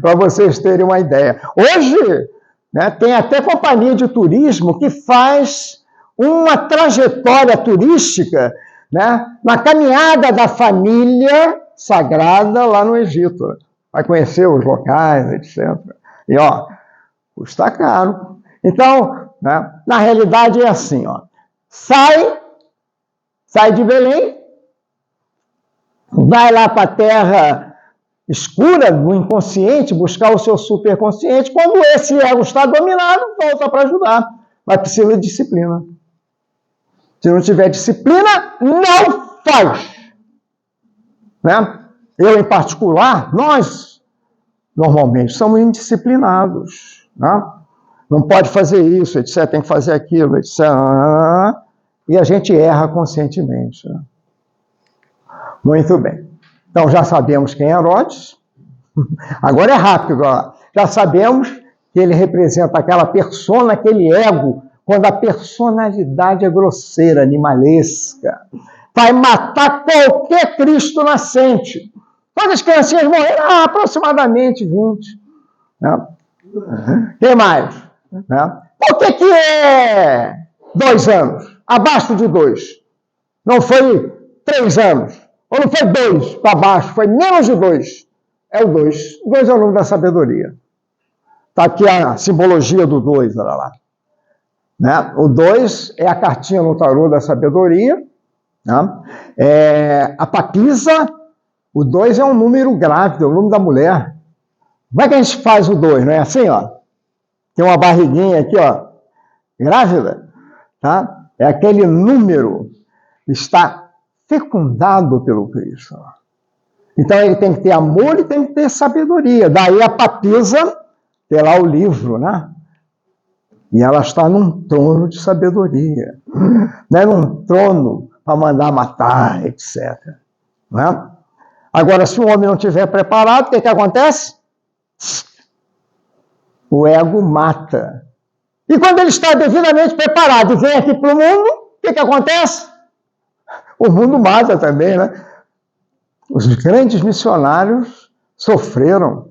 para vocês terem uma ideia. Hoje, né, tem até companhia de turismo que faz uma trajetória turística, né, na caminhada da família sagrada lá no Egito. Vai conhecer os locais, etc. E, custa caro. Então, né, na realidade é assim, sai de Belém, vai lá para a terra escura do inconsciente, buscar o seu superconsciente. Quando esse ego está dominado, volta para ajudar. Mas precisa de disciplina. Se não tiver disciplina, não faz. né? Eu, em particular, nós, normalmente, somos indisciplinados, né? Não pode fazer isso, etc., tem que fazer aquilo, etc., e a gente erra conscientemente, né? Muito bem. Então, já sabemos quem é Herodes. Agora é rápido, ó. Já sabemos que ele representa aquela persona, aquele ego, quando a personalidade é grosseira, animalesca. Vai matar qualquer Cristo nascente. Quantas criancinhas morreram? Aproximadamente 20. Né? Quem mais? Né? Por que é 2 anos? Abaixo de 2. Não foi 3 anos. Ou não foi 2 para baixo, foi menos de 2. É o 2. O 2 é o número da sabedoria. Está aqui a simbologia do 2, olha lá. Né? O 2 é a cartinha no tarô da sabedoria. Né? A papisa, o 2 é um número grávido, é o número da mulher. Como é que a gente faz o 2? Não é assim, ó? Tem uma barriguinha aqui, ó, grávida. Tá? É aquele número que está fecundado pelo Cristo. Então ele tem que ter amor e tem que ter sabedoria. Daí a papisa tem lá o livro, né? E ela está num trono de sabedoria. Não é num trono para mandar matar, etc. Né? Agora, se o homem não estiver preparado, o que acontece? O ego mata. E quando ele está devidamente preparado e vem aqui para o mundo, o que acontece? O mundo mata também, né? Os grandes missionários sofreram.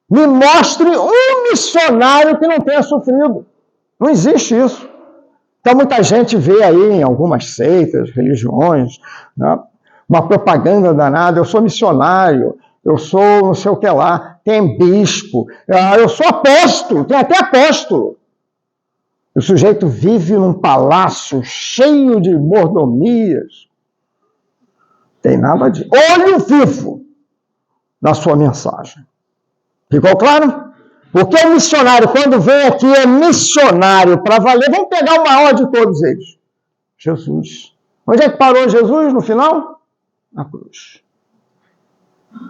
Me mostre um missionário que não tenha sofrido. Não existe isso. Então, muita gente vê aí em algumas seitas, religiões, né, uma propaganda danada. Eu sou missionário, eu sou não sei o que lá, tem bispo, eu sou apóstolo, tem até apóstolo. O sujeito vive num palácio cheio de mordomias. Tem nada de olho vivo na sua mensagem. Ficou claro? Porque o missionário, quando vem aqui, é missionário para valer. Vamos pegar o maior de todos eles. Jesus. Onde é que parou Jesus no final? Na cruz.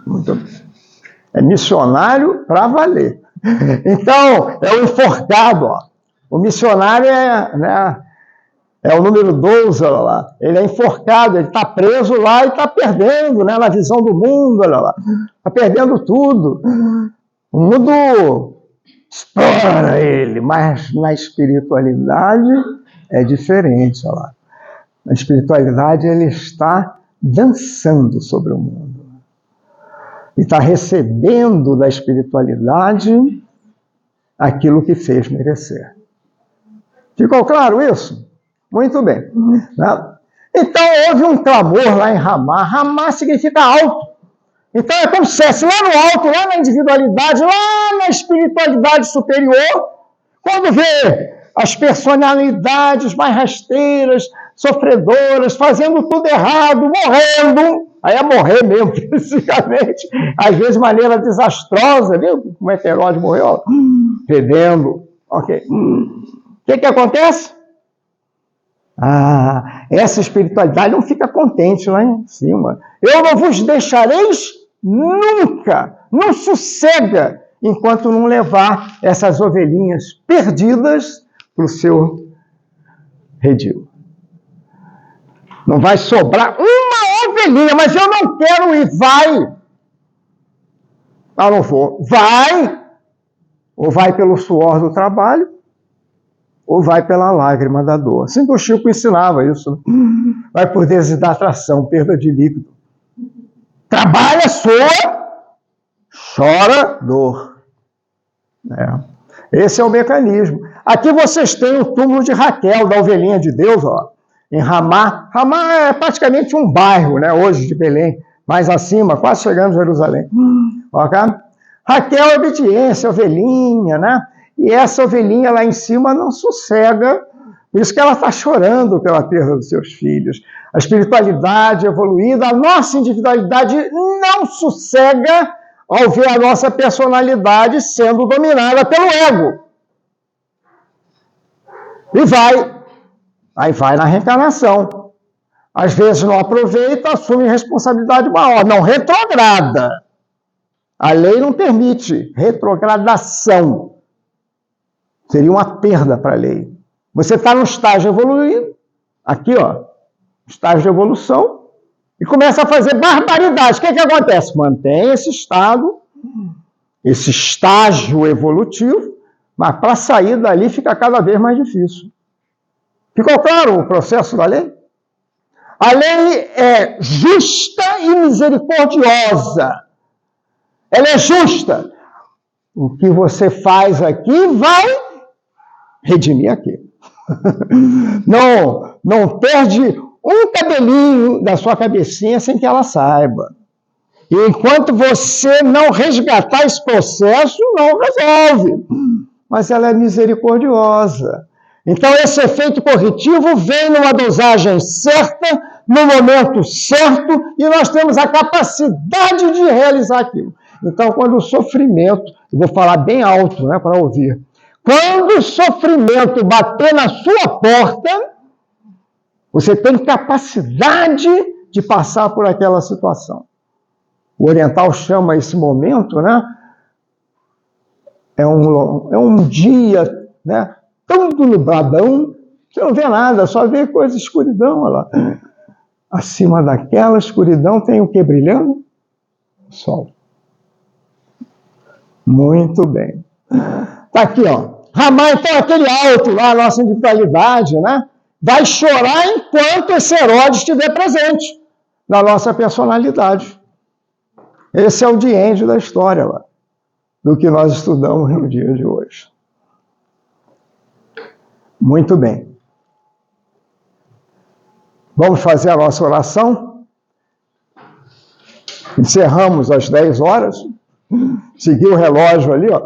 Muito bem. É missionário para valer. Então, é o enforcado. Ó. O missionário é o número 12, olha lá. Ele é enforcado, ele está preso lá e está perdendo, né, na visão do mundo, olha lá. Está perdendo tudo. O mundo explora ele, mas na espiritualidade é diferente, olha lá. Na espiritualidade ele está dançando sobre o mundo. E está recebendo da espiritualidade aquilo que fez merecer. Ficou claro isso? Muito bem. Então houve um clamor lá em Ramá. Ramá significa alto. Então é como se fosse lá no alto, lá na individualidade, lá na espiritualidade superior, quando vê as personalidades mais rasteiras, sofredoras, fazendo tudo errado, morrendo, aí é morrer mesmo, fisicamente, às vezes de maneira desastrosa, viu? Como é que Herodes morreu? Fedendo. Ok. O que acontece? Essa espiritualidade não fica contente lá em cima. Eu não vos deixareis nunca, não sossega, enquanto não levar essas ovelhinhas perdidas para o seu redil. Não vai sobrar uma ovelhinha, mas eu não quero ir, vai. Não vou. Vai, ou vai pelo suor do trabalho, ou vai pela lágrima da dor. Assim que o Chico ensinava isso. Vai por desidratação, perda de líquido. Trabalha, soa, chora, dor. Esse é o mecanismo. Aqui vocês têm o túmulo de Raquel, da ovelhinha de Deus, ó, em Ramá. Ramá é praticamente um bairro, né, hoje de Belém, mais acima, quase chegando a Jerusalém. Okay? Raquel é obediência, ovelhinha, né? E essa ovelhinha lá em cima não sossega, por isso que ela está chorando pela perda dos seus filhos. A espiritualidade evoluída, a nossa individualidade não sossega ao ver a nossa personalidade sendo dominada pelo ego. E vai. Aí vai na reencarnação. Às vezes não aproveita, assume responsabilidade maior, não retrograda. A lei não permite retrogradação. Seria uma perda para a lei. Você está no estágio evoluído, aqui, ó, estágio de evolução, e começa a fazer barbaridade. O que acontece? Mantém esse estado, esse estágio evolutivo, mas para sair dali fica cada vez mais difícil. Ficou claro o processo da lei? A lei é justa e misericordiosa. Ela é justa. O que você faz aqui vai redimir aqui. Não perde um cabelinho da sua cabecinha sem que ela saiba. E enquanto você não resgatar esse processo, não resolve. Mas ela é misericordiosa. Então, esse efeito corretivo vem numa dosagem certa, no momento certo, e nós temos a capacidade de realizar aquilo. Então, quando o sofrimento, eu vou falar bem alto, né, para ouvir, quando o sofrimento bater na sua porta, você tem capacidade de passar por aquela situação. O oriental chama esse momento, né? É um dia, né? Tanto nubladão, você não vê nada, só vê coisa escuridão. Olha lá. Acima daquela escuridão tem o que brilhando? O sol. Muito bem. Tá aqui, ó. Ramar, então, aquele alto lá, a nossa individualidade, né? Vai chorar enquanto esse Herodes estiver presente na nossa personalidade. Esse é o die-end da história lá, do que nós estudamos no dia de hoje. Muito bem. Vamos fazer a nossa oração? Encerramos às 10 horas. Segui o relógio ali, ó.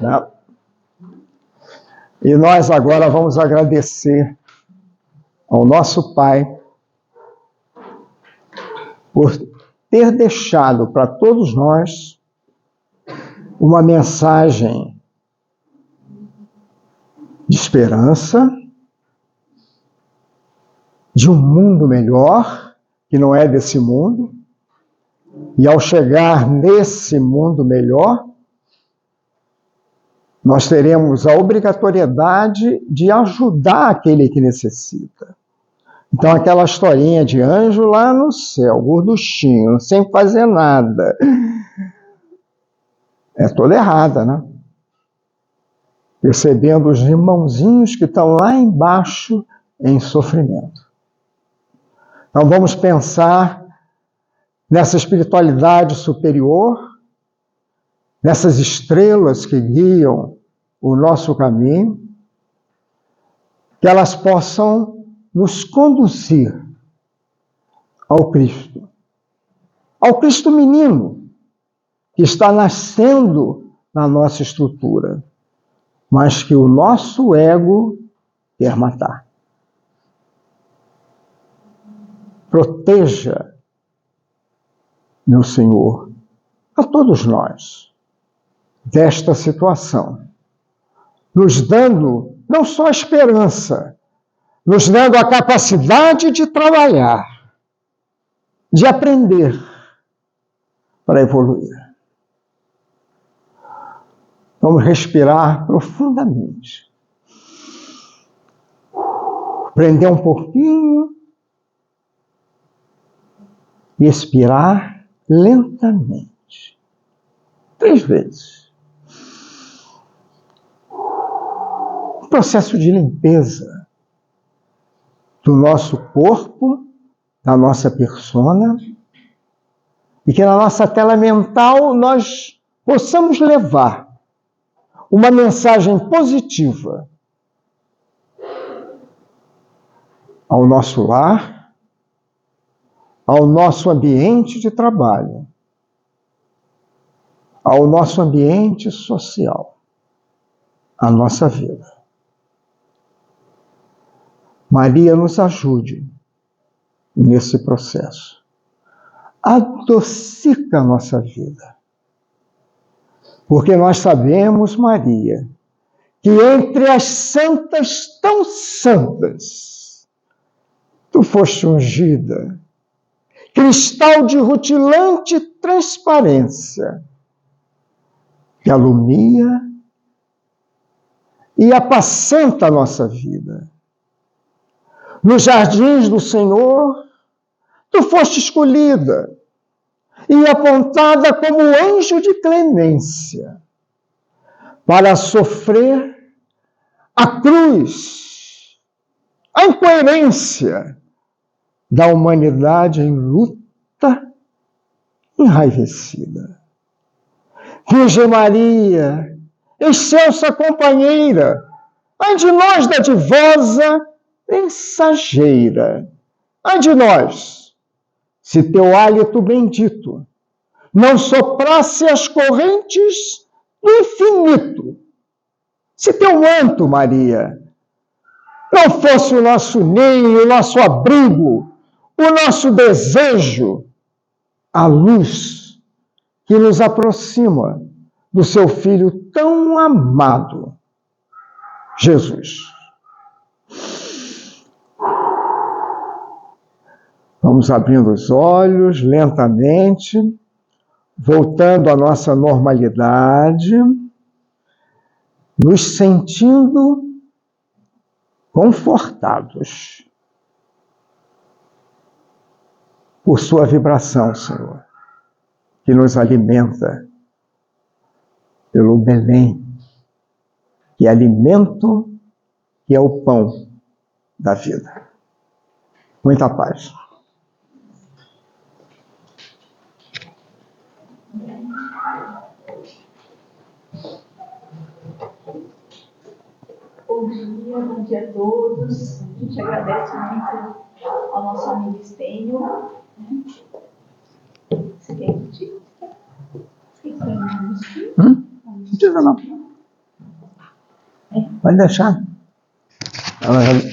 Né? E nós agora vamos agradecer ao nosso Pai por ter deixado para todos nós uma mensagem de esperança, de um mundo melhor, que não é desse mundo, e ao chegar nesse mundo melhor, nós teremos a obrigatoriedade de ajudar aquele que necessita. Então, aquela historinha de anjo lá no céu, gorduchinho, sem fazer nada, é toda errada, né? Percebendo os irmãozinhos que estão lá embaixo em sofrimento. Então, vamos pensar nessa espiritualidade superior, nessas estrelas que guiam o nosso caminho, que elas possam nos conduzir ao Cristo menino, que está nascendo na nossa estrutura, mas que o nosso ego quer matar. Proteja, meu Senhor, a todos nós, desta situação, nos dando não só esperança, nos dando a capacidade de trabalhar, de aprender para evoluir. Vamos respirar profundamente. Prender um pouquinho e expirar lentamente. 3 vezes. Um processo de limpeza do nosso corpo, da nossa persona, e que na nossa tela mental nós possamos levar uma mensagem positiva ao nosso lar, ao nosso ambiente de trabalho, ao nosso ambiente social, à nossa vida. Maria nos ajude nesse processo. Adocica a nossa vida. Porque nós sabemos, Maria, que entre as santas tão santas, Tu foste ungida, cristal de rutilante transparência, que alumia e apacenta a nossa vida. Nos jardins do Senhor, tu foste escolhida e apontada como anjo de clemência para sofrer a cruz, a incoerência da humanidade em luta enraivecida. Virgem Maria, excelsa companheira, ai de nós dadivosa mensageira, ai de nós, se teu hálito bendito não soprasse as correntes do infinito, se teu manto, Maria, não fosse o nosso ninho, o nosso abrigo, o nosso desejo, a luz que nos aproxima do seu Filho tão amado, Jesus. Vamos abrindo os olhos lentamente, voltando à nossa normalidade, nos sentindo confortados por sua vibração, Senhor, que nos alimenta pelo Belém, que é alimento, que é o pão da vida. Muita paz. Bom dia a todos. A gente agradece muito ao nosso amigo Estênio. Né? Você quer repetir? Não precisa não. Pode deixar.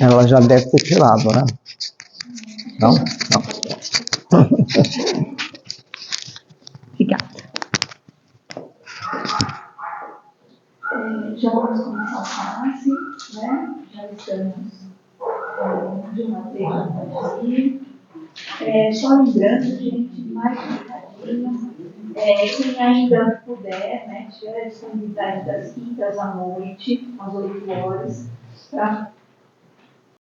Ela já deve ter tirado, né? Não? Não. Obrigada. Já vamos começar a classe, né? Já estamos de uma vez aqui. Só lembrando, gente, mais um bocadinho. Quem ainda puder, né, tiver a disponibilidade das quintas à noite, às 8 horas, para